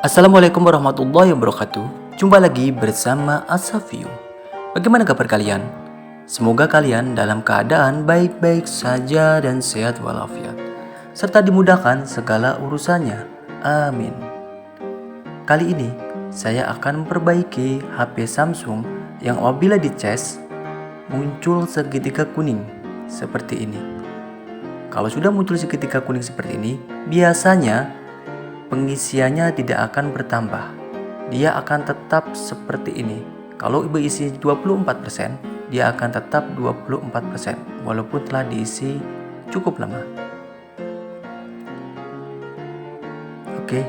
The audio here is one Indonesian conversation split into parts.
Assalamualaikum warahmatullahi wabarakatuh. Jumpa lagi bersama Asafiu. Bagaimana kabar kalian? Semoga kalian dalam keadaan baik-baik saja dan sehat walafiat, serta dimudahkan segala urusannya. Amin. Kali ini saya akan memperbaiki HP Samsung yang apabila dicas muncul segitiga kuning seperti ini. Kalau sudah muncul segitiga kuning seperti ini, biasanya pengisiannya tidak akan bertambah. Dia akan tetap seperti ini. Kalau ibu isi 24%, dia akan tetap 24% walaupun telah diisi cukup lama. Oke,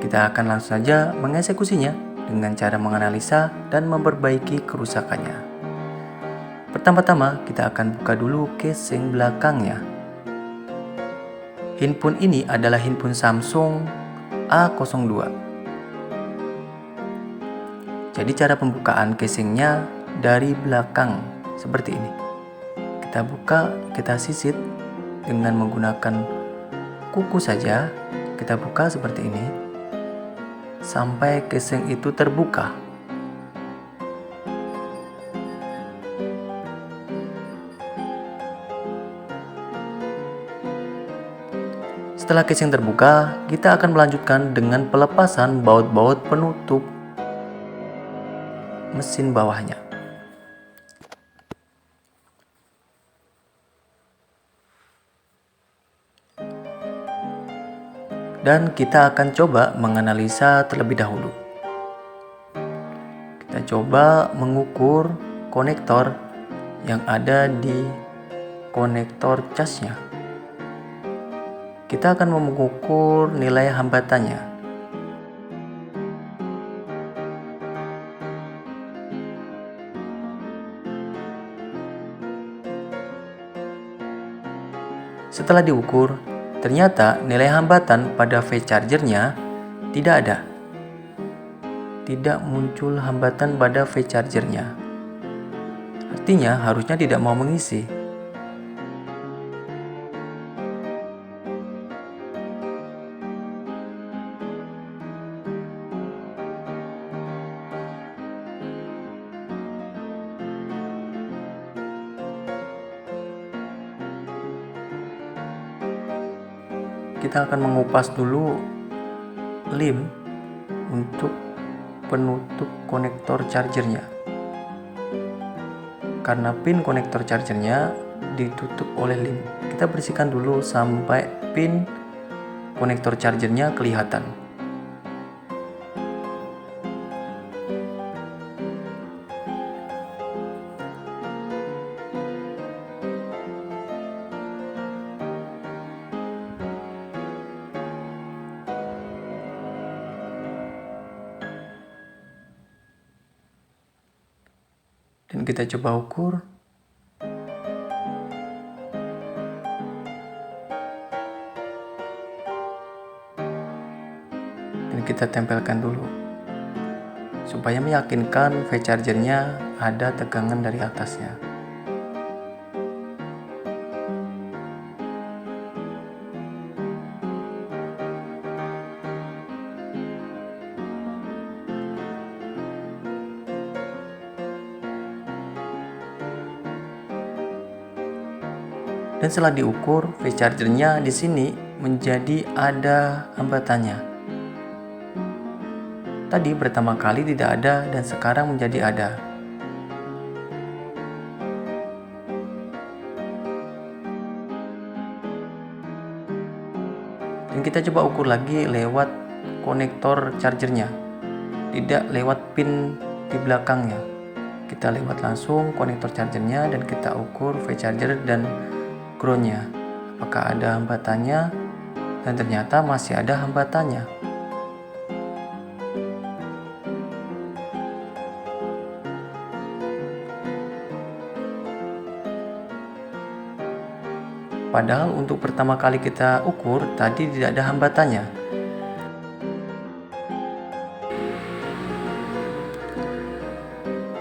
kita akan langsung saja mengeksekusinya dengan cara menganalisa dan memperbaiki kerusakannya. Pertama-tama kita akan buka dulu casing belakangnya. Handphone ini adalah handphone Samsung A02. Jadi cara pembukaan casingnya dari belakang seperti ini. Kita buka, kita sisit dengan menggunakan kuku saja. Kita buka seperti ini sampai casing itu terbuka. Setelah casing terbuka, kita akan melanjutkan dengan pelepasan baut-baut penutup mesin bawahnya. Dan kita akan coba menganalisa terlebih dahulu. Kita coba mengukur konektor yang ada di konektor casnya. Kita akan mengukur nilai hambatannya. Setelah diukur, ternyata nilai hambatan pada fast chargernya tidak ada. Tidak muncul hambatan pada fast chargernya. Artinya harusnya tidak mau mengisi. Kita akan mengupas dulu lem untuk penutup konektor chargernya. Karena pin konektor chargernya ditutup oleh lem, kita bersihkan dulu sampai pin konektor chargernya kelihatan. Dan kita coba ukur. Dan kita tempelkan dulu supaya meyakinkan fast chargernya ada tegangan dari atasnya. Dan setelah diukur, fast chargernya di sini menjadi ada hambatannya. Tadi pertama kali tidak ada dan sekarang menjadi ada. Dan kita coba ukur lagi lewat konektor chargernya, tidak lewat pin di belakangnya. Kita lewat langsung konektor chargernya dan kita ukur fast charger dan groundnya, apakah ada hambatannya, dan ternyata masih ada hambatannya. Padahal untuk pertama kali kita ukur tadi tidak ada hambatannya.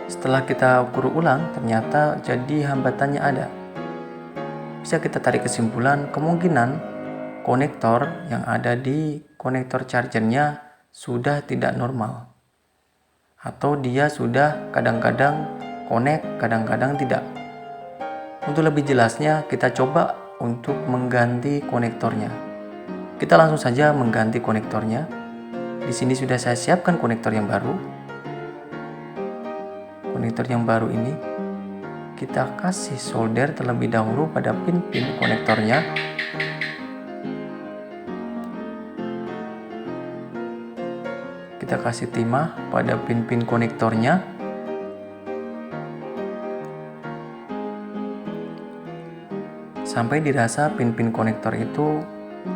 Setelah kita ukur ulang, ternyata jadi hambatannya ada. Bisa kita tarik kesimpulan kemungkinan konektor yang ada di konektor chargernya sudah tidak normal, atau dia sudah kadang-kadang connect, kadang-kadang tidak. Untuk lebih jelasnya, kita coba untuk mengganti konektornya. Kita langsung saja mengganti konektornya. Di sini sudah saya siapkan konektor yang baru. Konektor yang baru ini kita kasih solder terlebih dahulu pada pin-pin konektornya. Kita kasih timah pada pin-pin konektornya. Sampai dirasa pin-pin konektor itu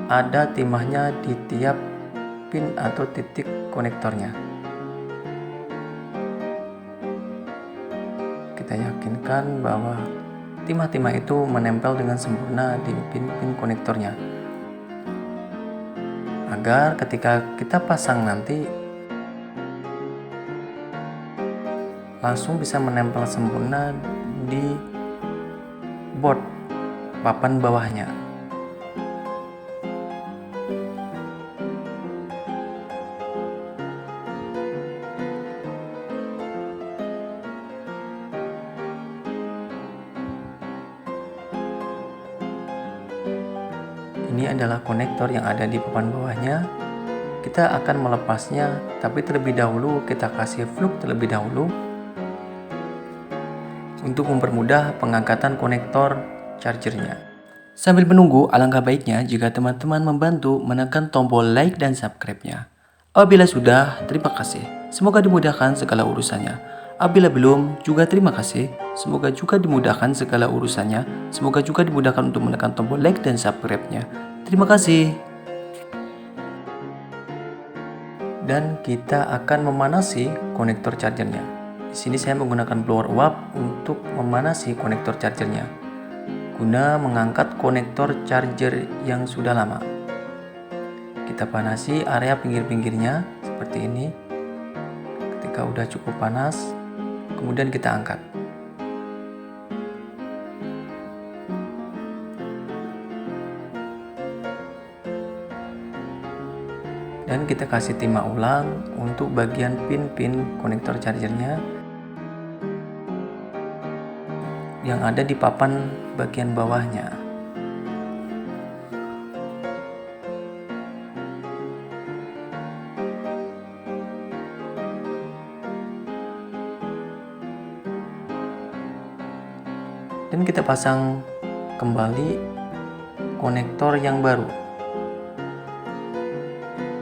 ada timahnya di tiap pin atau titik konektornya. Kita yakinkan bahwa timah-timah itu menempel dengan sempurna di pin-pin konektornya, agar ketika kita pasang nanti langsung bisa menempel sempurna di board papan bawahnya. Ini adalah konektor yang ada di papan bawahnya. Kita akan melepasnya, tapi terlebih dahulu kita kasih fluk terlebih dahulu untuk mempermudah pengangkatan konektor chargernya. Sambil menunggu, alangkah baiknya jika teman-teman membantu menekan tombol like dan subscribe-nya. Apabila sudah, terima kasih. Semoga dimudahkan segala urusannya. Apabila belum, juga terima kasih. Semoga juga dimudahkan segala urusannya. Semoga juga dimudahkan untuk menekan tombol like dan subscribe-nya. Terima kasih. Dan kita akan memanasi konektor chargernya. Di sini saya menggunakan blower uap untuk memanasi konektor chargernya, guna mengangkat konektor charger yang sudah lama. Kita panasi area pinggir-pinggirnya seperti ini. Ketika udah cukup panas, kemudian kita angkat. Dan kita kasih timah ulang untuk bagian pin-pin konektor chargernya yang ada di papan bagian bawahnya. Dan kita pasang kembali konektor yang baru.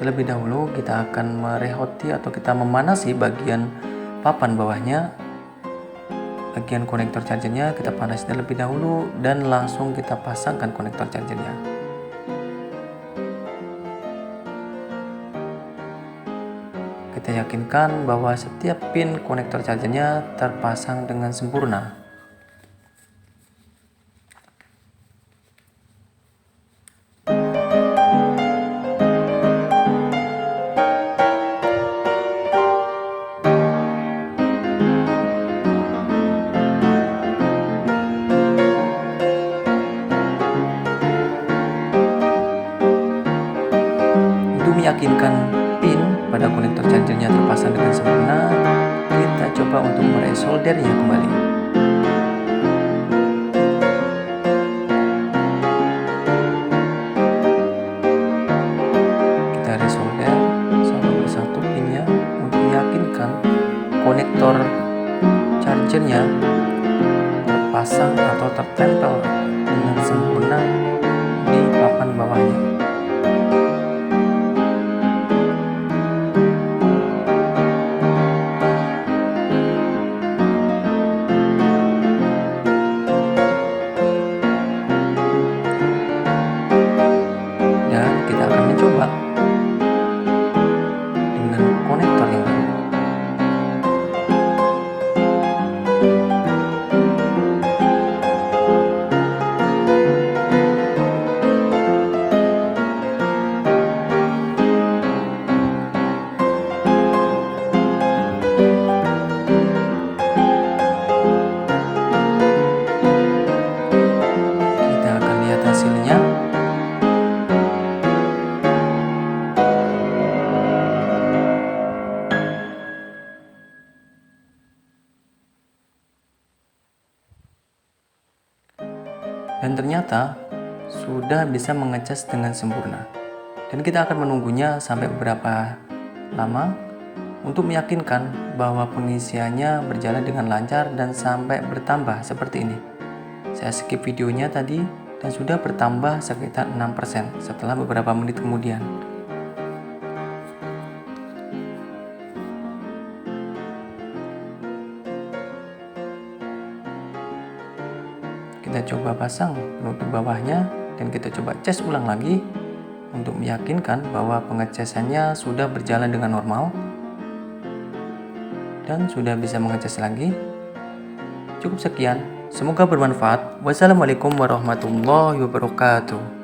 Terlebih dahulu kita akan merehoti atau kita memanasi bagian papan bawahnya. Bagian konektor chargernya kita panasi terlebih dahulu dan langsung kita pasangkan konektor chargernya. Kita yakinkan bahwa setiap pin konektor chargernya terpasang dengan sempurna. Untuk meyakinkan pin pada konektor chargernya terpasang dengan sempurna, kita coba untuk meresoldernya kembali. Kita resolder satu persatu pinnya untuk meyakinkan konektor chargernya terpasang atau tertempel dengan sempurna di papan bawahnya. Kita akan mencoba dengan konektor yang baru. Dan ternyata sudah bisa mengecas dengan sempurna. Dan kita akan menunggunya sampai beberapa lama untuk meyakinkan bahwa pengisiannya berjalan dengan lancar dan sampai bertambah seperti ini. Saya skip videonya tadi dan sudah bertambah sekitar 6% setelah beberapa menit kemudian. Kita coba pasang penutup bawahnya dan kita coba cas ulang lagi untuk meyakinkan bahwa pengecasannya sudah berjalan dengan normal dan sudah bisa mengecas lagi. Cukup sekian, semoga bermanfaat. Wassalamualaikum warahmatullahi wabarakatuh.